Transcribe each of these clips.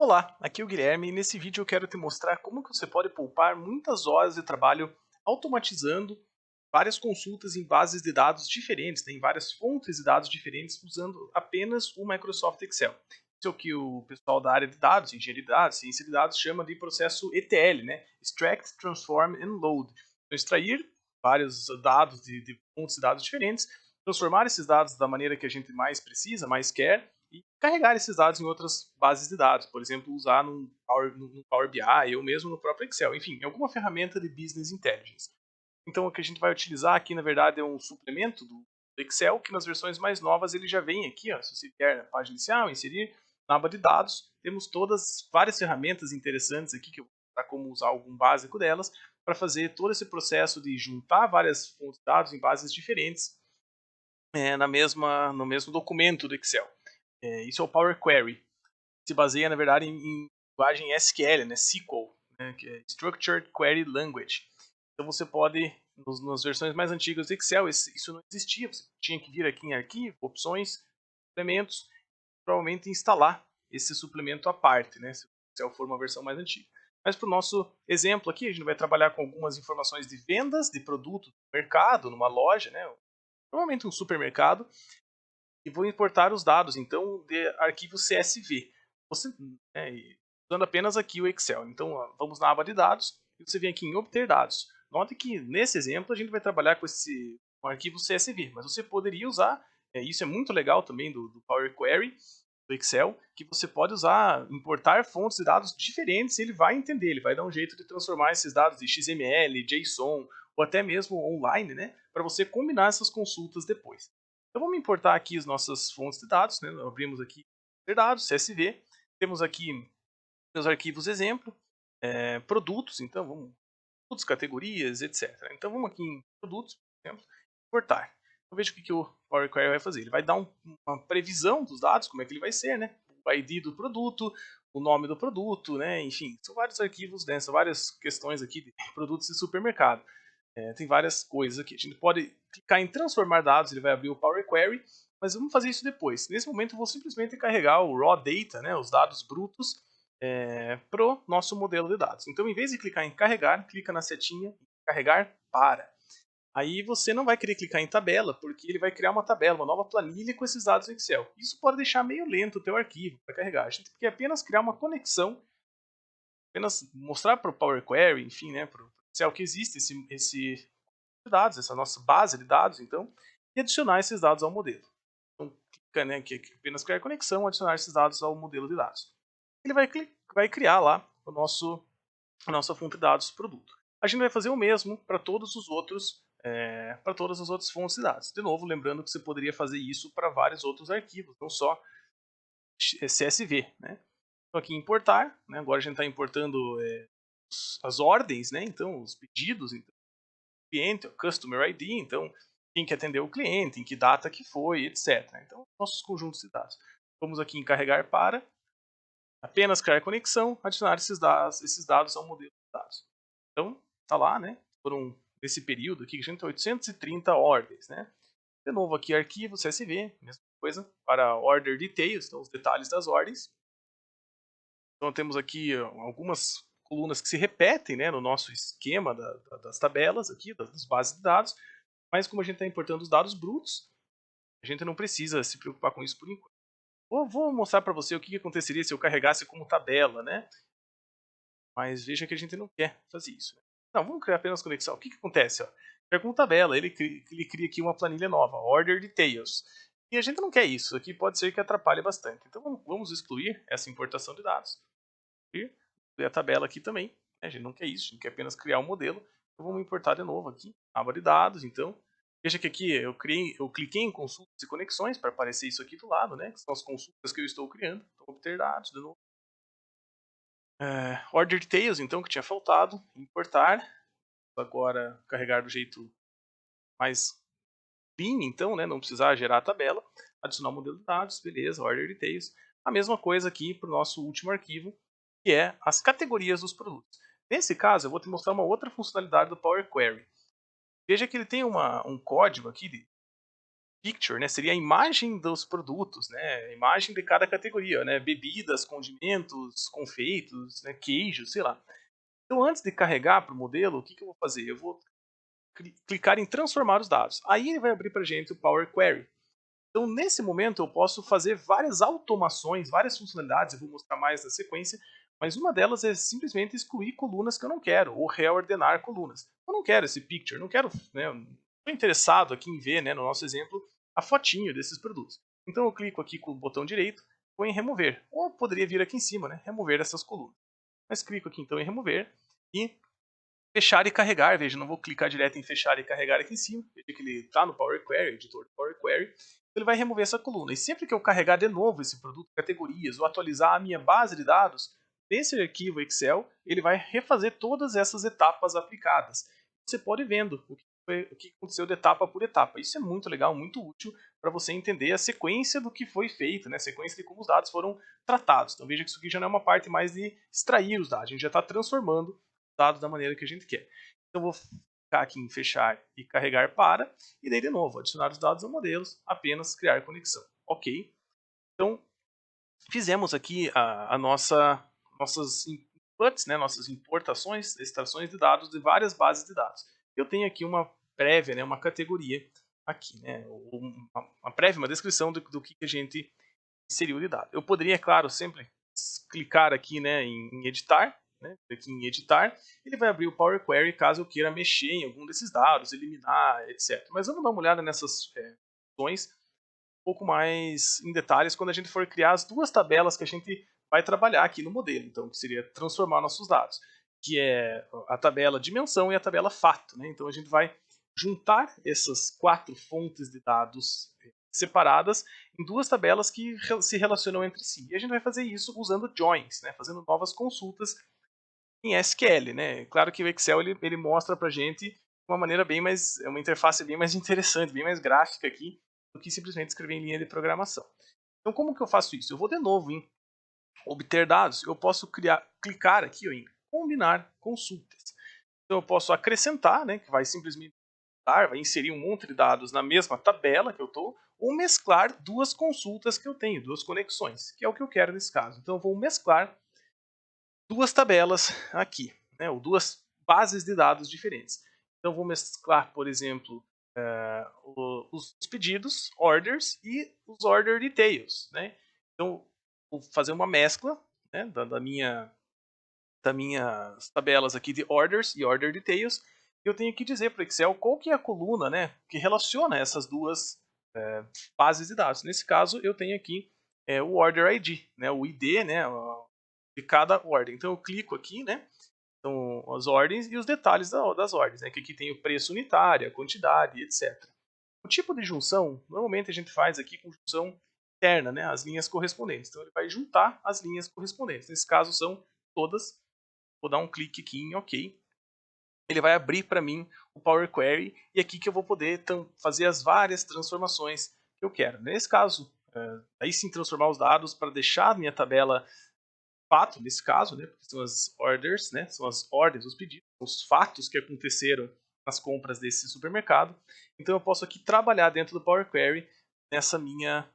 Olá, aqui é o Guilherme e nesse vídeo eu quero te mostrar como que você pode poupar muitas horas de trabalho automatizando várias consultas em bases de dados diferentes, em várias fontes de dados diferentes, usando apenas o Microsoft Excel. Isso é o que o pessoal da área de dados, engenharia de dados, ciência de dados, chama de processo ETL, né? Extract, Transform and Load. Então, extrair vários dados de fontes de dados diferentes, transformar esses dados da maneira que a gente mais precisa, mais quer, e carregar esses dados em outras bases de dados, por exemplo, usar no Power BI ou mesmo no próprio Excel, enfim, em alguma ferramenta de Business Intelligence. Então, o que a gente vai utilizar aqui, na verdade, é um suplemento do Excel, que nas versões mais novas ele já vem aqui, ó, se você vier na página inicial, inserir na aba de dados, temos várias ferramentas interessantes aqui, que eu vou mostrar como usar algum básico delas, para fazer todo esse processo de juntar várias fontes de dados em bases diferentes no mesmo documento do Excel. Isso é o Power Query. Se baseia, na verdade, em linguagem SQL, né, SQL, né, que é Structured Query Language. Então você pode, nas versões mais antigas do Excel, isso não existia. Você tinha que vir aqui em Arquivo, Opções, Suplementos, provavelmente instalar esse suplemento à parte, né, se o Excel for uma versão mais antiga. Mas para o nosso exemplo aqui, a gente vai trabalhar com algumas informações de vendas de produto no mercado, numa loja, né, provavelmente um supermercado, e vou importar os dados, então, de arquivo CSV. Você, né, usando apenas aqui o Excel. Então, ó, vamos na aba de dados e você vem aqui em obter dados. Note que nesse exemplo a gente vai trabalhar com esse arquivo CSV, mas você poderia usar, isso é muito legal também do Power Query, do Excel, que você pode usar, importar fontes de dados diferentes e ele vai entender, ele vai dar um jeito de transformar esses dados de XML, JSON ou até mesmo online, né, para você combinar essas consultas depois. Então vamos importar aqui as nossas fontes de dados, né? Abrimos aqui dados, CSV, temos aqui os arquivos exemplo, produtos, então vamos produtos, categorias, etc. Então vamos aqui em produtos, por exemplo, importar. Então veja o que o Power Query vai fazer. Ele vai dar uma previsão dos dados, como é que ele vai ser, né? O ID do produto, o nome do produto, né? Enfim, são vários arquivos, né? São várias questões aqui de produtos de supermercado. Tem várias coisas aqui. A gente pode clicar em transformar dados, ele vai abrir o Power Query, mas vamos fazer isso depois. Nesse momento eu vou simplesmente carregar o raw data, né, os dados brutos, para o nosso modelo de dados. Então, em vez de clicar em carregar, clica na setinha carregar para. Aí você não vai querer clicar em tabela, porque ele vai criar uma tabela, uma nova planilha com esses dados no Excel. Isso pode deixar meio lento o teu arquivo para carregar. A gente quer apenas criar uma conexão, apenas mostrar para o Power Query, enfim, né, para o Excel que existe esse dados, essa nossa base de dados, então, e adicionar esses dados ao modelo. Então, clica, né, que apenas criar conexão, adicionar esses dados ao modelo de dados. Ele vai criar lá a nossa fonte de dados produto. A gente vai fazer o mesmo para todos os outros, para todas as outras fontes de dados. De novo, lembrando que você poderia fazer isso para vários outros arquivos, não só CSV, né? Então aqui importar, né? Agora a gente está importando as ordens, né? Então os pedidos, então, cliente, o Customer ID, então quem que atendeu o cliente, em que data que foi, etc. Então, nossos conjuntos de dados. Vamos aqui em carregar para, apenas criar conexão, adicionar esses dados ao modelo de dados. Então, tá lá, né? Foram, nesse período aqui, a gente tem 830 ordens, né? De novo aqui, arquivo, CSV, mesma coisa, para order details, então os detalhes das ordens. Então temos aqui algumas colunas que se repetem, né, no nosso esquema das tabelas aqui, das bases de dados, mas como a gente está importando os dados brutos, a gente não precisa se preocupar com isso por enquanto. Vou mostrar para você o que aconteceria se eu carregasse como tabela, né? Mas veja que a gente não quer fazer isso. Não, vamos criar apenas conexão. O que acontece? Ó? Como tabela, ele cria aqui uma planilha nova, Order Details. E a gente não quer isso. Aqui pode ser que atrapalhe bastante. Então vamos excluir essa importação de dados. E a tabela aqui também. Né? A gente não quer isso, a gente quer apenas criar um modelo. Então vamos importar de novo aqui, aba de dados. Então, veja que aqui eu cliquei em consultas e conexões para aparecer isso aqui do lado, né? Que são as consultas que eu estou criando. Então, obter dados de novo. Order Details, então, que tinha faltado, importar. Agora carregar do jeito mais clean, então, né? Não precisar gerar a tabela. Adicionar o modelo de dados, beleza, Order Details. A mesma coisa aqui para o nosso último arquivo, que é as categorias dos produtos. Nesse caso, eu vou te mostrar uma outra funcionalidade do Power Query. Veja que ele tem um código aqui picture, né, seria a imagem dos produtos, né, a imagem de cada categoria, né, bebidas, condimentos, confeitos, né, queijos, sei lá. Então, antes de carregar para o modelo, o que eu vou fazer? Eu vou clicar em transformar os dados. Aí ele vai abrir para a gente o Power Query. Então, nesse momento, eu posso fazer várias automações, várias funcionalidades, eu vou mostrar mais na sequência, mas uma delas é simplesmente excluir colunas que eu não quero, ou reordenar colunas. Eu não quero esse picture, não quero, né, estou interessado aqui em ver, né, no nosso exemplo, a fotinho desses produtos. Então eu clico aqui com o botão direito, vou em remover, ou poderia vir aqui em cima, né, remover essas colunas. Mas clico aqui então em remover e fechar e carregar. Veja, não vou clicar direto em fechar e carregar aqui em cima. Veja que ele está no Power Query, editor do Power Query. Ele vai remover essa coluna. E sempre que eu carregar de novo esse produto, categorias, ou atualizar a minha base de dados, nesse arquivo Excel, ele vai refazer todas essas etapas aplicadas. Você pode ir vendo o que aconteceu de etapa por etapa. Isso é muito legal, muito útil para você entender a sequência do que foi feito, né? A sequência de como os dados foram tratados. Então veja que isso aqui já não é uma parte mais de extrair os dados, a gente já está transformando dados da maneira que a gente quer. Então eu vou ficar aqui em fechar e carregar para, e daí de novo, adicionar os dados a modelos, apenas criar conexão. Ok. Então, fizemos aqui a nossas inputs, né, nossas importações, extrações de dados de várias bases de dados. Eu tenho aqui uma prévia, né, uma categoria aqui, né, uma prévia, uma descrição do que a gente inseriu de dado. Eu poderia, é claro, sempre clicar aqui, né, em editar, né, aqui em editar, ele vai abrir o Power Query caso eu queira mexer em algum desses dados, eliminar, etc. Mas vamos dar uma olhada nessas opções um pouco mais em detalhes quando a gente for criar as duas tabelas que a gente vai trabalhar aqui no modelo. Então, que seria transformar nossos dados, que é a tabela dimensão e a tabela fato. Né? Então, a gente vai juntar essas 4 fontes de dados separadas em duas tabelas que se relacionam entre si. E a gente vai fazer isso usando joins, né? Fazendo novas consultas em SQL, né? Claro que o Excel ele mostra para gente uma maneira bem mais, uma interface bem mais interessante, bem mais gráfica aqui do que simplesmente escrever em linha de programação. Então, como que eu faço isso? Eu vou de novo em obter dados, eu posso clicar aqui ó, em combinar consultas. Então, eu posso acrescentar, né, que vai simplesmente vai inserir um monte de dados na mesma tabela que eu estou, ou mesclar duas consultas que eu tenho, duas conexões, que é o que eu quero nesse caso. Então, eu vou mesclar duas tabelas aqui, né, ou duas bases de dados diferentes. Então, vou mesclar, por exemplo, os pedidos, orders, e os order details. Né? Então, vou fazer uma mescla né, das minhas tabelas aqui de orders e order details. Eu tenho que dizer para o Excel qual que é a coluna né, que relaciona essas duas bases de dados. Nesse caso, eu tenho aqui o order ID, né, o ID né, de cada ordem. Então, eu clico aqui, né, então, as ordens e os detalhes das ordens, né, que aqui tem o preço unitário, a quantidade, etc. O tipo de junção, normalmente a gente faz aqui com junção interna, né, as linhas correspondentes. Então, ele vai juntar as linhas correspondentes. Nesse caso, são todas. Vou dar um clique aqui em OK. Ele vai abrir para mim o Power Query e aqui que eu vou poder fazer as várias transformações que eu quero. Nesse caso, aí sim transformar os dados para deixar a minha tabela fato, nesse caso, né, porque são as orders, né, são as ordens, os pedidos, os fatos que aconteceram nas compras desse supermercado. Então eu posso aqui trabalhar dentro do Power Query nessa minha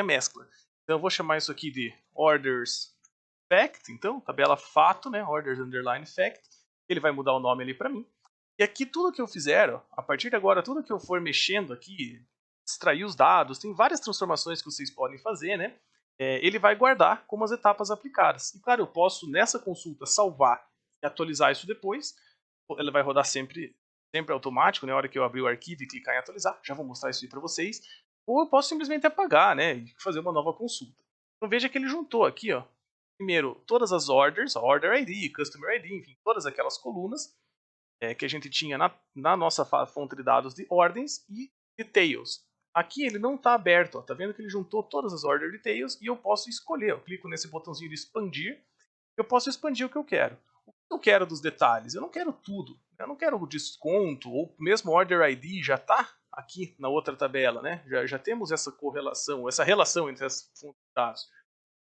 mescla. Então eu vou chamar isso aqui de orders fact, então tabela fato, né, orders underline fact. Ele vai mudar o nome ali para mim. E aqui tudo que eu fizer, ó, a partir de agora, tudo que eu for mexendo aqui, extrair os dados, tem várias transformações que vocês podem fazer, né? Ele vai guardar como as etapas aplicadas. E claro, eu posso nessa consulta salvar e atualizar isso depois. Ela vai rodar sempre automático, né? Na hora que eu abrir o arquivo e clicar em atualizar, já vou mostrar isso aí para vocês. Ou eu posso simplesmente apagar, né? E fazer uma nova consulta. Então veja que ele juntou aqui, ó. Primeiro, todas as orders, a Order ID, Customer ID, enfim, todas aquelas colunas que a gente tinha na nossa fonte de dados de ordens e details. Aqui ele não está aberto, ó, tá vendo que ele juntou todas as order details e eu posso escolher. Eu clico nesse botãozinho de expandir, eu posso expandir o que eu quero. O que eu quero dos detalhes? Eu não quero tudo. Eu não quero o desconto ou mesmo order ID já está aqui na outra tabela, né? Já temos essa correlação, essa relação entre as fontes de dados.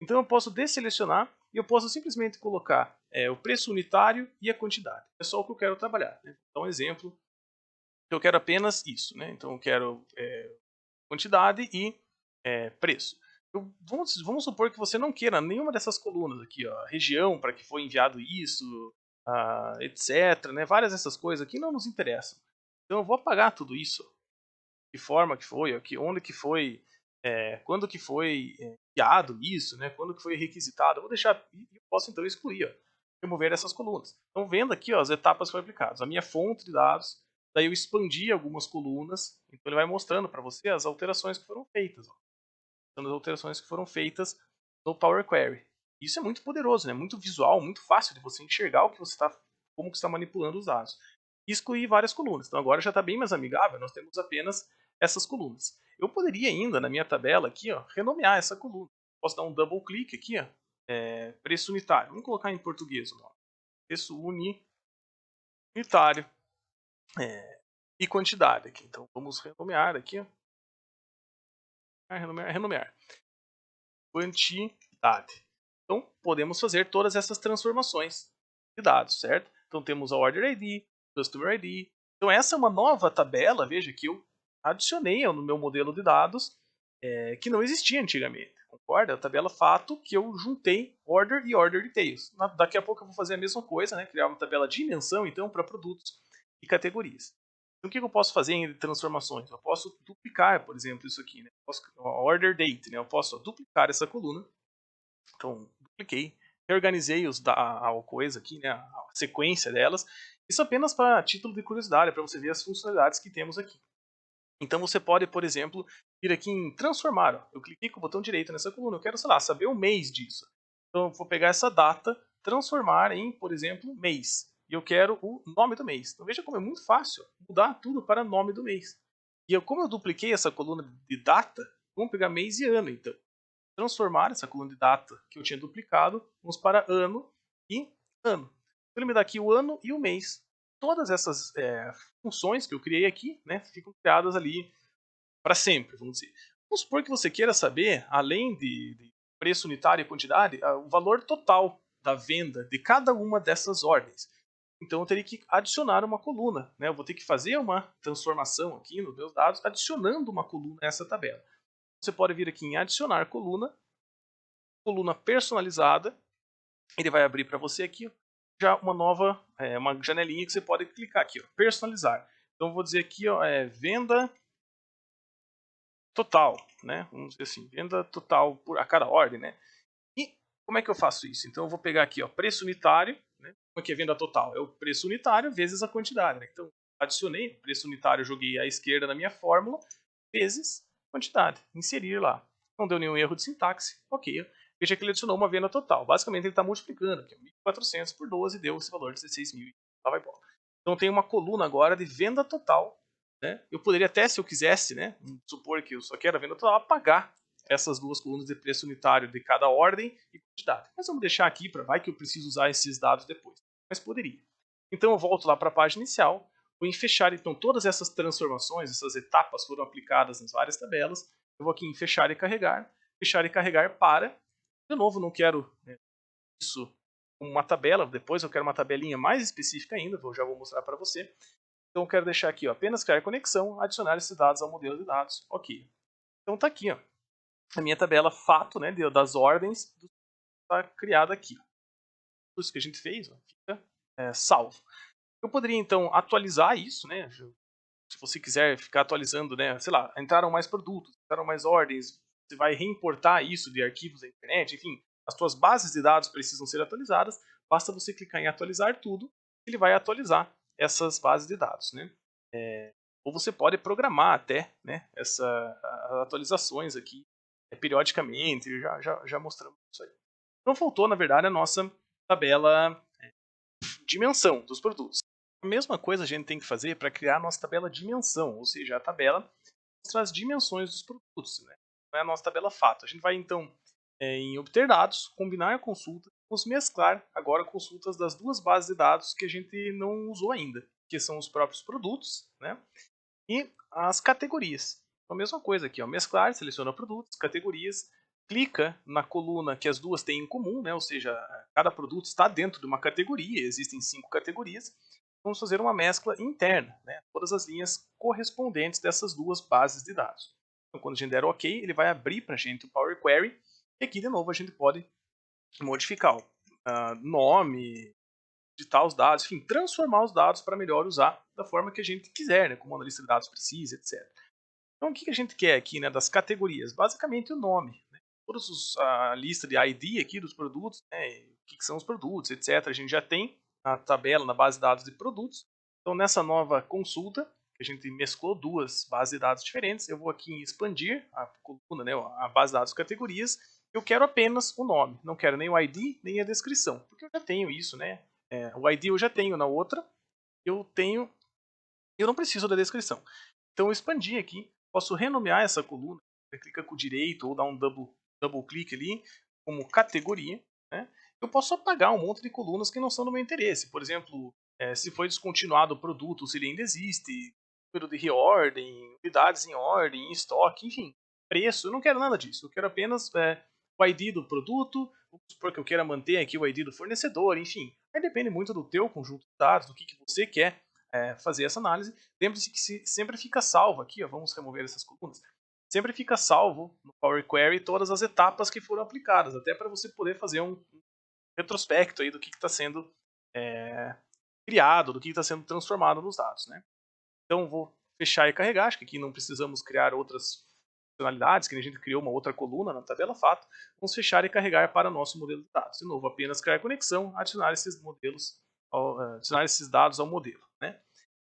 Então eu posso desselecionar e eu posso simplesmente colocar o preço unitário e a quantidade. É só o que eu quero trabalhar. Né? Vou dar um exemplo Eu quero apenas isso, né? Então eu quero quantidade e preço. Vamos supor que você não queira nenhuma dessas colunas aqui, ó, região para que foi enviado isso, etc. Né? Várias dessas coisas aqui não nos interessam. Então eu vou apagar tudo isso. De forma que foi, aqui, onde que foi, quando que foi enviado isso, né? Quando que foi requisitado. Eu vou deixar, eu posso então excluir, ó, remover essas colunas. Então vendo aqui ó, as etapas que foram aplicadas. A minha fonte de dados, daí eu expandi algumas colunas, então ele vai mostrando para você as alterações que foram feitas. Ó. São as alterações que foram feitas no Power Query. Isso é muito poderoso, né? Muito visual, muito fácil de você enxergar o que você está, como que está manipulando os dados. E excluir várias colunas. Então agora já está bem mais amigável, nós temos apenas essas colunas. Eu poderia ainda, na minha tabela aqui, ó, renomear essa coluna. Posso dar um double click aqui, ó, preço unitário. Vamos colocar em português o nome. Preço unitário e quantidade aqui. Então vamos renomear aqui, ó. Renomear. Quantidade. Então, podemos fazer todas essas transformações de dados, certo? Então, temos a Order ID, Customer ID. Então, essa é uma nova tabela, veja, que eu adicionei no meu modelo de dados, que não existia antigamente, concorda? A tabela fato que eu juntei Order e Order Details. Daqui a pouco eu vou fazer a mesma coisa, né? Criar uma tabela de dimensão, então, para produtos e categorias. Então, o que eu posso fazer em transformações? Eu posso duplicar, por exemplo, isso aqui, né? Eu posso, order date, né? Eu posso duplicar essa coluna. Então, dupliquei, reorganizei a coisa aqui, né? A sequência delas. Isso apenas para título de curiosidade, para você ver as funcionalidades que temos aqui. Então, você pode, por exemplo, vir aqui em transformar. Ó. Eu cliquei com o botão direito nessa coluna. Eu quero, sei lá, saber o mês disso. Então, eu vou pegar essa data, transformar em, por exemplo, mês e eu quero o nome do mês. Então veja como é muito fácil mudar tudo para nome do mês. E como eu dupliquei essa coluna de data, vamos pegar mês e ano então. Transformar essa coluna de data que eu tinha duplicado, vamos para ano e ano. Então ele me dá aqui o ano e o mês. Todas essas funções que eu criei aqui, né, ficam criadas ali para sempre, vamos dizer. Vamos supor que você queira saber, além de preço unitário e quantidade, o valor total da venda de cada uma dessas ordens. Então eu teria que adicionar uma coluna, né? Eu vou ter que fazer uma transformação aqui nos meus dados, adicionando uma coluna a essa tabela. Você pode vir aqui em adicionar coluna, coluna personalizada, ele vai abrir para você aqui já uma nova, uma janelinha que você pode clicar aqui, ó, personalizar. Então eu vou dizer aqui, ó, venda total, né? Vamos dizer assim, venda total por a cada ordem, né? E como é que eu faço isso? Então eu vou pegar aqui, ó, preço unitário, né? Como é que é venda total? É o preço unitário vezes a quantidade, né? Então adicionei o preço unitário, joguei à esquerda na minha fórmula, vezes quantidade, inserir lá. Não deu nenhum erro de sintaxe, ok. Veja que ele adicionou uma venda total. Basicamente ele está multiplicando, aqui, 1.400 por 12 deu esse valor de 16.000. Lá vai bola. Então tem uma coluna agora de venda total. Né? Eu poderia até, se eu quisesse, né, supor que eu só quero a venda total, apagar essas duas colunas de preço unitário de cada ordem e quantidade. Mas vamos deixar aqui para vai que eu preciso usar esses dados depois. Mas poderia. Então eu volto lá para a página inicial, vou em fechar então todas essas transformações, essas etapas foram aplicadas nas várias tabelas. Eu vou aqui em fechar e carregar para. De novo, não quero isso como uma tabela, depois eu quero uma tabelinha mais específica ainda, eu já vou mostrar para você. Então eu quero deixar aqui, ó, apenas criar conexão, adicionar esses dados ao modelo de dados, ok. Então está aqui, ó, a minha tabela fato, né, das ordens está criada aqui. Tudo isso que a gente fez, ó, fica salvo. Eu poderia então atualizar isso, né, se você quiser ficar atualizando, né, sei lá, entraram mais produtos, entraram mais ordens, você vai reimportar isso de arquivos da internet, enfim, as suas bases de dados precisam ser atualizadas, basta você clicar em atualizar tudo, ele vai atualizar essas bases de dados, né. Ou você pode programar até, né, essas atualizações aqui periodicamente, já mostramos isso aí. Então faltou, na verdade, a nossa tabela dimensão dos produtos. A mesma coisa a gente tem que fazer para criar a nossa tabela dimensão, ou seja, a tabela mostra as dimensões dos produtos, né? Não é a nossa tabela fato. A gente vai então em obter dados, combinar a consulta, vamos mesclar agora consultas das duas bases de dados que a gente não usou ainda, que são os próprios produtos, né? E as categorias. Então, a mesma coisa aqui, ó, mesclar, seleciona produtos, categorias, clica na coluna que as duas têm em comum, né? Ou seja, cada produto está dentro de uma categoria, existem 5 categorias, vamos fazer uma mescla interna, né? Todas as linhas correspondentes dessas duas bases de dados. Então, quando a gente der OK, ele vai abrir para a gente o Power Query, e aqui de novo a gente pode modificar o nome, digitar os dados, enfim, transformar os dados para melhor usar da forma que a gente quiser, né? Como o analista de dados precisa, etc. Então, o que a gente quer aqui, né, das categorias? Basicamente o nome. Né? A lista de ID aqui dos produtos, né, o que são os produtos, etc. A gente já tem na tabela, na base de dados de produtos. Então, nessa nova consulta, que a gente mesclou duas bases de dados diferentes, eu vou aqui em expandir a coluna, né, a base de dados categorias. Eu quero apenas o nome, não quero nem o ID, nem a descrição, porque eu já tenho isso, né? O ID eu já tenho na outra, eu não preciso da descrição. Então eu expandi aqui, posso renomear essa coluna, você clica com o direito ou dá um double clique ali, como categoria. Né? Eu posso apagar um monte de colunas que não são do meu interesse. Por exemplo, se foi descontinuado o produto, se ele ainda existe, número de reordem, unidades em ordem, em estoque, enfim, preço, eu não quero nada disso. Eu quero apenas o ID do produto, vamos supor que eu queira manter aqui o ID do fornecedor, enfim. Aí depende muito do teu conjunto de dados, do que você quer fazer essa análise. Lembre-se que sempre fica salvo aqui, ó, vamos remover essas colunas, sempre fica salvo no Power Query todas as etapas que foram aplicadas, até para você poder fazer um retrospecto aí do que está sendo criado, do que está sendo transformado nos dados. Né? Então vou fechar e carregar, acho que aqui não precisamos criar outras funcionalidades, que a gente criou uma outra coluna na tabela fato, vamos fechar e carregar para o nosso modelo de dados. De novo, apenas criar conexão, adicionar esses adicionar esses dados ao modelo. Né?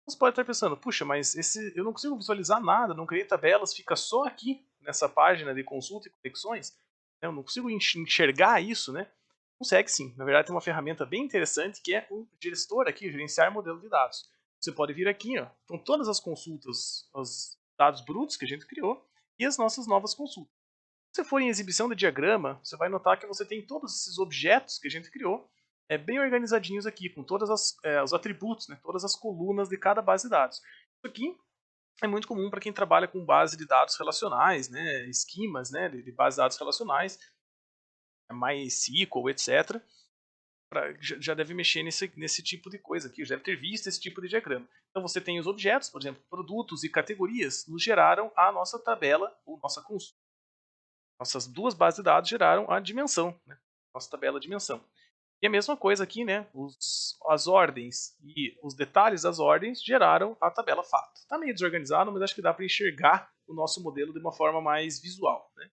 Você pode estar pensando, puxa, mas eu não consigo visualizar nada, não criei tabelas, fica só aqui nessa página de consulta e conexões. Eu não consigo enxergar isso, né? Consegue sim. Na verdade, tem uma ferramenta bem interessante que é o gestor aqui, gerenciar modelo de dados. Você pode vir aqui, ó, estão todas as consultas, os dados brutos que a gente criou e as nossas novas consultas. Se você for em exibição de diagrama, você vai notar que você tem todos esses objetos que a gente criou bem organizadinhos aqui, com todos os atributos, né, todas as colunas de cada base de dados. Isso aqui é muito comum para quem trabalha com base de dados relacionais, né, esquemas de base de dados relacionais, MySQL, etc. Já deve mexer nesse tipo de coisa aqui, já deve ter visto esse tipo de diagrama. Então você tem os objetos, por exemplo, produtos e categorias, nos geraram a nossa tabela, ou nossa consulta. Nossas duas bases de dados geraram a dimensão, né? Nossa tabela de dimensão. E a mesma coisa aqui, né? As ordens e os detalhes das ordens geraram a tabela fato. Está meio desorganizado, mas acho que dá para enxergar o nosso modelo de uma forma mais visual. Né?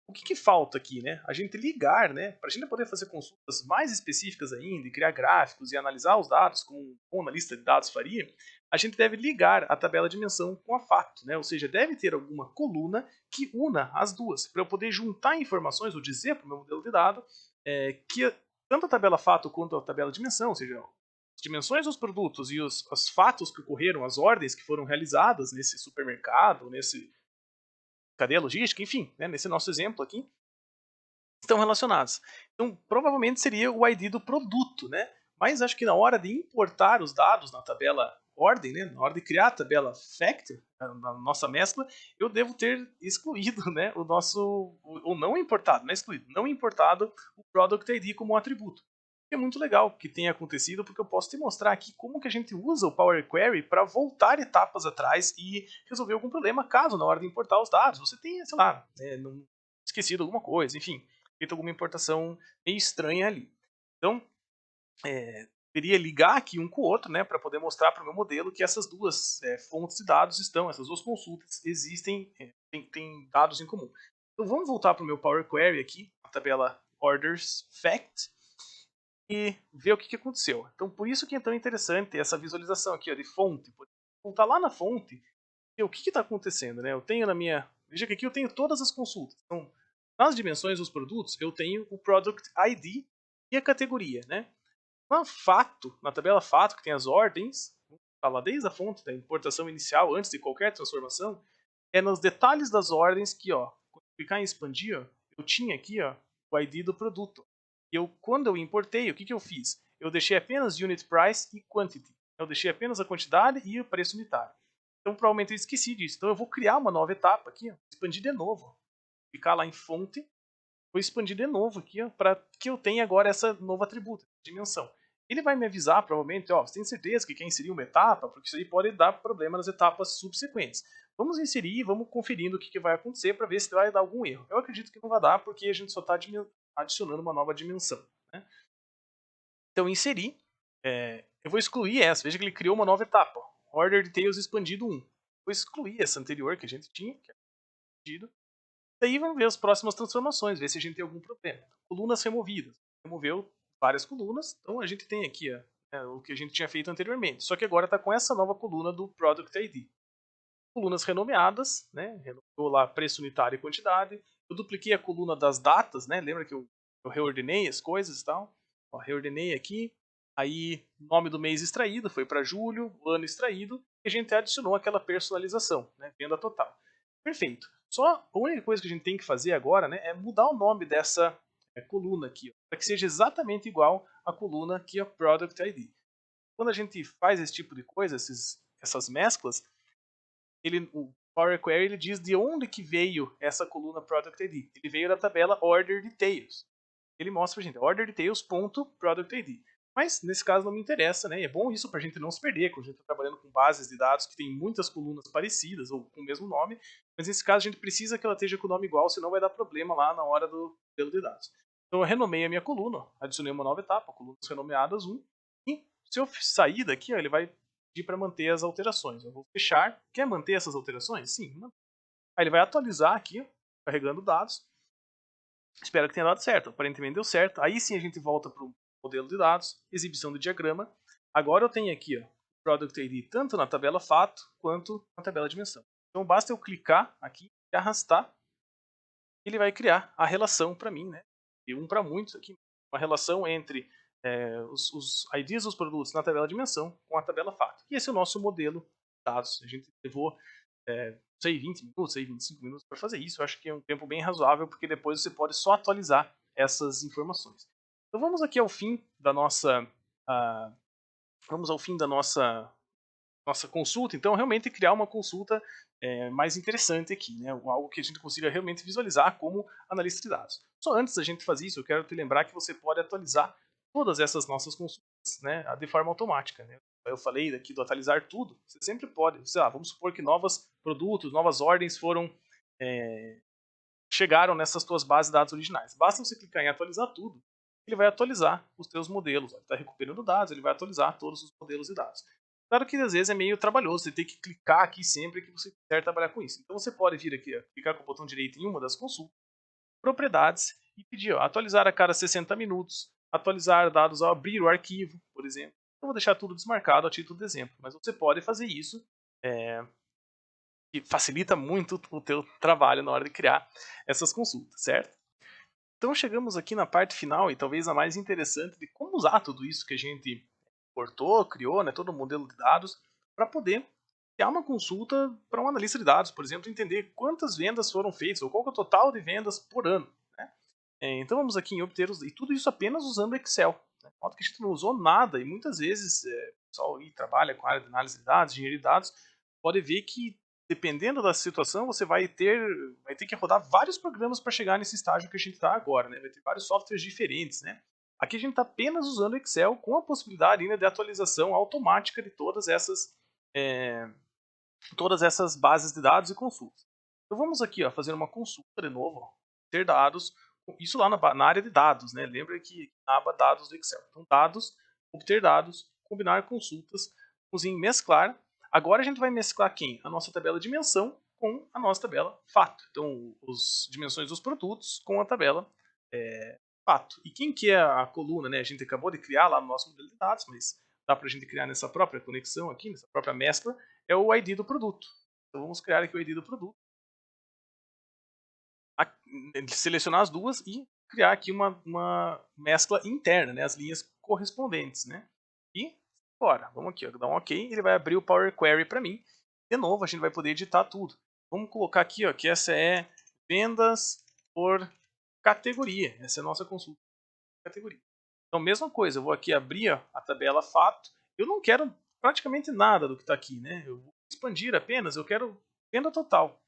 O que falta aqui? Né? A gente ligar, né? Para a gente poder fazer consultas mais específicas ainda, e criar gráficos e analisar os dados como um analista de dados faria, a gente deve ligar a tabela de dimensão com a fato, né? Ou seja, deve ter alguma coluna que una as duas, para eu poder juntar informações ou dizer para o meu modelo de dado que tanto a tabela fato quanto a tabela dimensão, ou seja, as dimensões dos produtos e os fatos que ocorreram, as ordens que foram realizadas nesse supermercado, nesse cadeia logística, enfim, né, nesse nosso exemplo aqui, estão relacionados. Então, provavelmente seria o ID do produto, né? Mas acho que na hora de importar os dados na tabela ordem, né, na hora de criar a tabela factor, na nossa mescla, eu devo ter excluído, né, ou não importado, não é excluído, não importado o Product ID como um atributo. É muito legal que tenha acontecido, porque eu posso te mostrar aqui como que a gente usa o Power Query para voltar etapas atrás e resolver algum problema, caso na hora de importar os dados você tenha, sei lá, esquecido alguma coisa, enfim, feito alguma importação meio estranha ali. Então, teria ligar aqui um com o outro, né, para poder mostrar para o meu modelo que essas duas fontes de dados essas duas consultas existem, tem dados em comum. Então vamos voltar para o meu Power Query aqui, a tabela Orders Fact, e ver o que aconteceu. Então por isso que é tão interessante essa visualização aqui ó, de fonte. Voltar lá na fonte, e o que está acontecendo, né? Eu tenho veja que aqui eu tenho todas as consultas. Então, nas dimensões dos produtos, eu tenho o Product ID e a categoria, né? Na tabela fato, que tem as ordens, lá desde a fonte da importação inicial, antes de qualquer transformação, é nos detalhes das ordens que, ó, quando eu clicar em expandir, ó, eu tinha aqui ó, o ID do produto. E quando eu importei, o que eu fiz? Eu deixei apenas Unit Price e Quantity. Eu deixei apenas a quantidade e o preço unitário. Então provavelmente eu esqueci disso. Então eu vou criar uma nova etapa aqui, ó, expandir de novo. Clicar lá em fonte, vou expandir de novo aqui para que eu tenha agora essa novo atributo, dimensão. ele vai me avisar, provavelmente, ó, você tem certeza que quer inserir uma etapa? Porque isso aí pode dar problema nas etapas subsequentes. Vamos inserir e vamos conferindo o que vai acontecer para ver se vai dar algum erro. Eu acredito que não vai dar, porque a gente só está adicionando uma nova dimensão. Né? Então, inserir, eu vou excluir essa. Veja que ele criou uma nova etapa. Order Details expandido 1. Vou excluir essa anterior que a gente tinha, que é expandido. Daí vamos ver as próximas transformações, ver se a gente tem algum problema. Colunas removidas. Removeu várias colunas, então a gente tem aqui o que a gente tinha feito anteriormente. Só que agora está com essa nova coluna do Product ID. Colunas renomeadas, né? Renovou lá preço unitário e quantidade. Eu dupliquei a coluna das datas, né? Lembra que eu reordenei as coisas e tal? Ó, reordenei aqui. Aí, nome do mês extraído foi para julho, o ano extraído, e a gente adicionou aquela personalização, né? Venda total. Perfeito. Só a única coisa que a gente tem que fazer agora, né, é mudar o nome dessa coluna aqui, para que seja exatamente igual à coluna aqui, a Product ID. Quando a gente faz esse tipo de coisa, essas mesclas, o Power Query ele diz de onde que veio essa coluna Product ID. Ele veio da tabela Order Details. Ele mostra pra gente orderdetails.productid. Mas nesse caso não me interessa, né? É bom isso para a gente não se perder, quando a gente está trabalhando com bases de dados que tem muitas colunas parecidas ou com o mesmo nome. Mas nesse caso a gente precisa que ela esteja com o nome igual, senão vai dar problema lá na hora do modelo de dados. Então eu renomei a minha coluna, adicionei uma nova etapa, colunas renomeadas 1. E se eu sair daqui, ó, ele vai pedir para manter as alterações. Eu vou fechar. Quer manter essas alterações? Sim. Aí ele vai atualizar aqui, carregando dados. Espero que tenha dado certo. Aparentemente deu certo. Aí sim a gente volta para o modelo de dados, exibição do diagrama. Agora eu tenho aqui o Product ID tanto na tabela fato quanto na tabela dimensão. Então basta eu clicar aqui e arrastar. Ele vai criar a relação para mim, né? E um para muitos aqui. Uma relação entre os IDs dos produtos na tabela dimensão com a tabela fato. E esse é o nosso modelo de dados. A gente levou sei, 20 minutos, sei, 25 minutos para fazer isso. Eu acho que é um tempo bem razoável, porque depois você pode só atualizar essas informações. Então vamos aqui ao fim da nossa nossa consulta. Então realmente criar uma consulta mais interessante aqui, né? Algo que a gente consiga realmente visualizar como analista de dados. Só antes da gente fazer isso, eu quero te lembrar que você pode atualizar todas essas nossas consultas, né, de forma automática, né? Eu falei aqui do atualizar tudo, você sempre pode, sei lá, vamos supor que novos produtos, novas ordens chegaram nessas tuas bases de dados originais. Basta você clicar em atualizar tudo, ele vai atualizar os teus modelos. Ele está recuperando dados, ele vai atualizar todos os modelos de dados. Claro que às vezes é meio trabalhoso, você tem que clicar aqui sempre que você quiser trabalhar com isso. Então você pode vir aqui, ó, clicar com o botão direito em uma das consultas, propriedades, e pedir atualizar a cada 60 minutos, atualizar dados ao abrir o arquivo, por exemplo. Eu vou deixar tudo desmarcado a título de exemplo, mas você pode fazer isso, que facilita muito o teu trabalho na hora de criar essas consultas, certo? Então chegamos aqui na parte final e talvez a mais interessante de como usar tudo isso que a gente cortou, criou, né, todo o modelo de dados, para poder criar uma consulta para um analista de dados, por exemplo, entender quantas vendas foram feitas ou qual é o total de vendas por ano. Né? Então vamos aqui em obter e tudo isso apenas usando Excel. Né? De modo que a gente não usou nada e muitas vezes o pessoal aí trabalha com a área de análise de dados, engenharia de dados, pode ver que dependendo da situação você vai ter que rodar vários programas para chegar nesse estágio que a gente está agora, né? Vai ter vários softwares diferentes, né? Aqui a gente está apenas usando o Excel com a possibilidade ainda de atualização automática de todas essas bases de dados e consultas. Então vamos aqui ó, fazer uma consulta de novo, ó, ter dados, isso lá na área de dados, né? Lembra que na aba dados do Excel. Então dados, obter dados, combinar consultas, vamos em mesclar. Agora a gente vai mesclar quem? A nossa tabela dimensão com a nossa tabela fato. Então as dimensões dos produtos com a tabela fato. E quem que é a coluna, né? A gente acabou de criar lá no nosso modelo de dados, mas dá para a gente criar nessa própria conexão aqui, nessa própria mescla, é o ID do produto. Então vamos criar aqui o ID do produto, selecionar as duas e criar aqui uma mescla interna, né? As linhas correspondentes, né? E bora, vamos aqui, ó, dar um OK, ele vai abrir o Power Query para mim. De novo, a gente vai poder editar tudo. Vamos colocar aqui, ó, que essa é vendas por categoria. Essa é a nossa consulta de categoria. Então, mesma coisa, eu vou aqui abrir ó, a tabela fato. Eu não quero praticamente nada do que está aqui, né? Eu vou expandir apenas, eu quero venda total.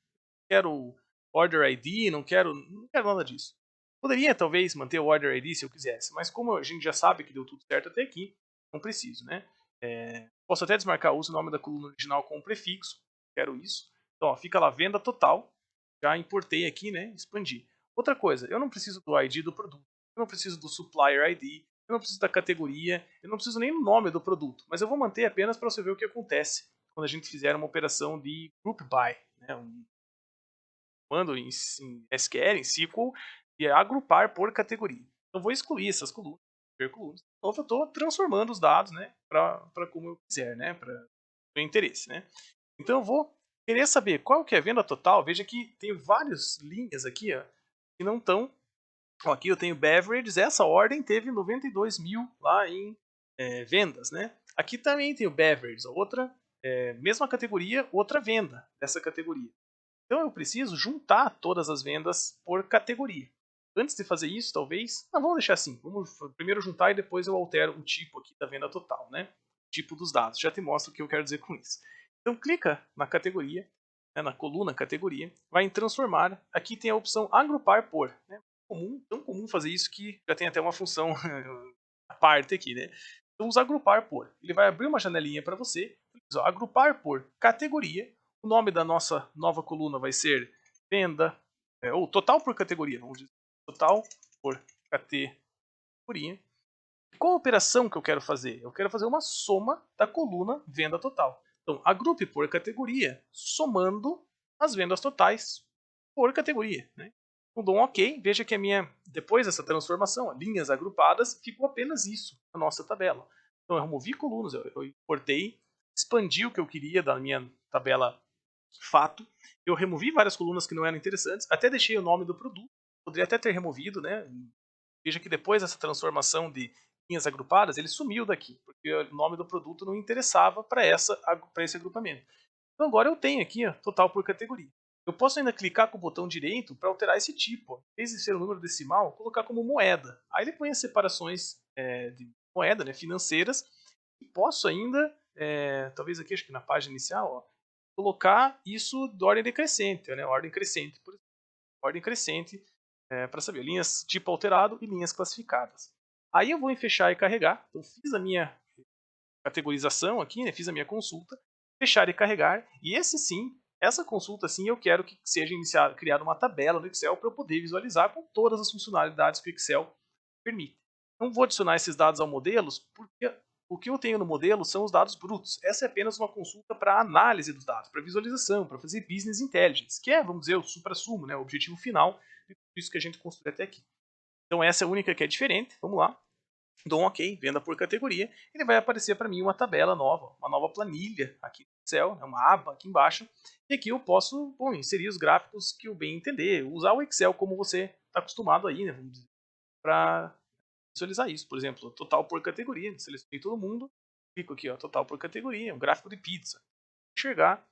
Quero order ID, não quero nada disso. Poderia talvez manter o order ID se eu quisesse, mas como a gente já sabe que deu tudo certo até aqui, não preciso, né? Posso até desmarcar, uso o nome da coluna original com um prefixo, quero isso. Então, ó, fica lá, venda total, já importei aqui, né? Expandi. Outra coisa, eu não preciso do ID do produto, eu não preciso do supplier ID, eu não preciso da categoria, eu não preciso nem do nome do produto, mas eu vou manter apenas para você ver o que acontece quando a gente fizer uma operação de group by, né? Um comando em SQL, em SQL, e agrupar por categoria. Então, vou excluir essas colunas, ver colunas. Então, eu estou transformando os dados, né, para como eu quiser, né, para o meu interesse, né. Então, eu vou querer saber qual que é a venda total. Veja que tem várias linhas aqui, ó, que não estão. Aqui eu tenho beverages, essa ordem teve 92 mil lá em vendas, né. Aqui também tem o beverages, outra, mesma categoria, outra venda dessa categoria. Então eu preciso juntar todas as vendas por categoria. Antes de fazer isso, talvez, vamos deixar assim, vamos primeiro juntar e depois eu altero o tipo aqui da venda total, né? O tipo dos dados, já te mostro o que eu quero dizer com isso. Então clica na categoria, né, na coluna categoria, vai em transformar, aqui tem a opção agrupar por, né? Tão comum fazer isso que já tem até uma função à parte aqui, né? Então usa agrupar por, ele vai abrir uma janelinha para você, agrupar por categoria. O nome da nossa nova coluna vai ser venda, ou total por categoria, vamos dizer. Total por categoria. Qual a operação que eu quero fazer? Eu quero fazer uma soma da coluna venda total. Então, agrupe por categoria, somando as vendas totais por categoria. Né? Eu dou um OK, veja que depois dessa transformação, linhas agrupadas, ficou apenas isso na nossa tabela. Então, eu removi colunas, eu importei, expandi o que eu queria da minha tabela fato. Eu removi várias colunas que não eram interessantes, até deixei o nome do produto, poderia até ter removido, né? Veja que depois dessa transformação de linhas agrupadas, ele sumiu daqui, porque o nome do produto não interessava para esse agrupamento. Então agora eu tenho aqui total por categoria. Eu posso ainda clicar com o botão direito para alterar esse tipo. Em vez de ser um número decimal, colocar como moeda. Aí ele põe as separações de moeda, né, financeiras. E posso ainda, talvez aqui, acho que na página inicial, ó, colocar isso de ordem decrescente, né, ordem crescente, por exemplo. Ordem crescente para saber linhas tipo alterado e linhas classificadas. Aí eu vou em fechar e carregar. Então fiz a minha categorização aqui, né, fiz a minha consulta, fechar e carregar, e essa consulta sim eu quero que seja criada uma tabela no Excel para eu poder visualizar com todas as funcionalidades que o Excel permite. Não vou adicionar esses dados ao modelos, porque o que eu tenho no modelo são os dados brutos. Essa é apenas uma consulta para análise dos dados, para visualização, para fazer business intelligence, que é, vamos dizer, o supra-sumo, né, o objetivo final de tudo isso que a gente construiu até aqui. Então essa é a única que é diferente, vamos lá. Dou um OK, venda por categoria, ele vai aparecer para mim uma tabela nova, uma nova planilha aqui no Excel, uma aba aqui embaixo, e aqui eu posso inserir os gráficos que eu bem entender, usar o Excel como você está acostumado aí, né, vamos dizer, para visualizar isso. Por exemplo, total por categoria, selecionei todo mundo, clico aqui, ó, total por categoria, um gráfico de pizza, enxergar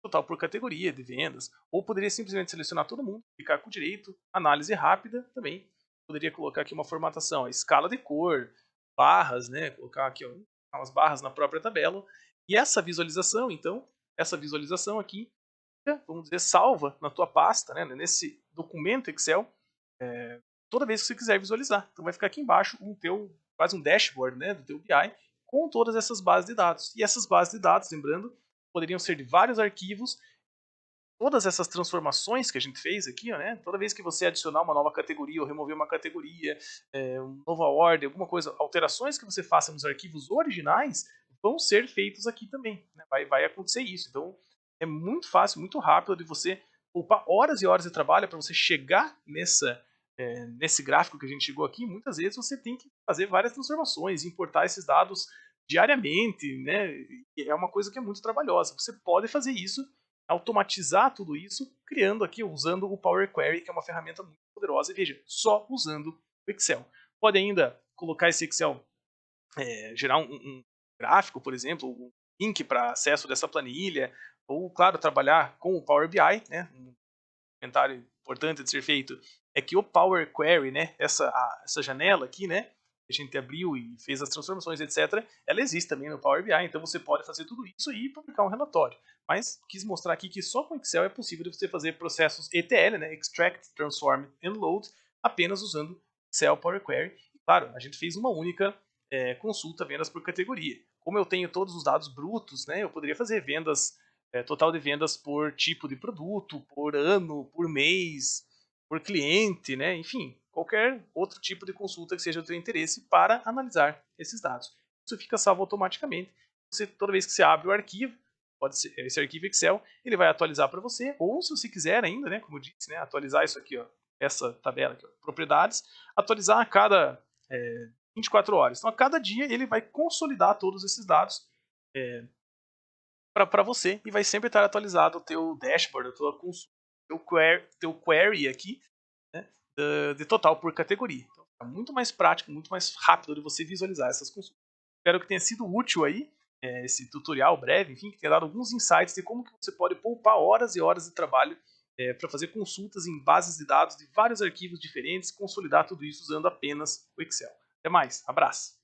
total por categoria de vendas, ou poderia simplesmente selecionar todo mundo, clicar com direito, análise rápida também. Poderia colocar aqui uma formatação, escala de cor, barras, né? Colocar aqui umas barras na própria tabela. E essa visualização, então, essa visualização aqui, vamos dizer, salva na tua pasta, né? Nesse documento Excel, toda vez que você quiser visualizar. Então vai ficar aqui embaixo quase um dashboard, né, do teu BI com todas essas bases de dados. E essas bases de dados, lembrando, poderiam ser de vários arquivos. Todas essas transformações que a gente fez aqui, ó, né, toda vez que você adicionar uma nova categoria ou remover uma categoria, uma nova ordem, alguma coisa, alterações que você faça nos arquivos originais vão ser feitos aqui também. Né? Vai acontecer isso. Então é muito fácil, muito rápido de você poupar horas e horas de trabalho para você chegar nesse gráfico que a gente chegou aqui. Muitas vezes você tem que fazer várias transformações, importar esses dados diariamente, né? E é uma coisa que é muito trabalhosa. Você pode fazer isso, automatizar tudo isso, criando aqui, usando o Power Query, que é uma ferramenta muito poderosa. E veja, só usando o Excel. Pode ainda colocar esse Excel, gerar um gráfico, por exemplo, um link para acesso dessa planilha, ou, claro, trabalhar com o Power BI, né? Um comentário importante de ser feito é que o Power Query, né, essa janela aqui, né, que a gente abriu e fez as transformações, etc., ela existe também no Power BI, então você pode fazer tudo isso e publicar um relatório. Mas quis mostrar aqui que só com Excel é possível você fazer processos ETL, né, Extract, Transform and Load, apenas usando Excel Power Query. E, claro, a gente fez uma única consulta vendas por categoria. Como eu tenho todos os dados brutos, né, eu poderia fazer vendas, total de vendas por tipo de produto, por ano, por mês, por cliente, né, enfim, qualquer outro tipo de consulta que seja do seu interesse para analisar esses dados. Isso fica salvo automaticamente. Toda vez que você abre o arquivo, pode ser esse arquivo Excel, ele vai atualizar para você, ou se você quiser ainda, né, como eu disse, né, atualizar isso aqui, ó, essa tabela aqui, ó, propriedades, atualizar a cada 24 horas. Então, a cada dia ele vai consolidar todos esses dados para você e vai sempre estar atualizado o teu dashboard, a tua consulta, teu query aqui, né, de total por categoria. Então, é muito mais prático, muito mais rápido de você visualizar essas consultas. Espero que tenha sido útil aí esse tutorial breve, enfim, que tenha dado alguns insights de como que você pode poupar horas e horas de trabalho para fazer consultas em bases de dados de vários arquivos diferentes, consolidar tudo isso usando apenas o Excel. Até mais, abraço!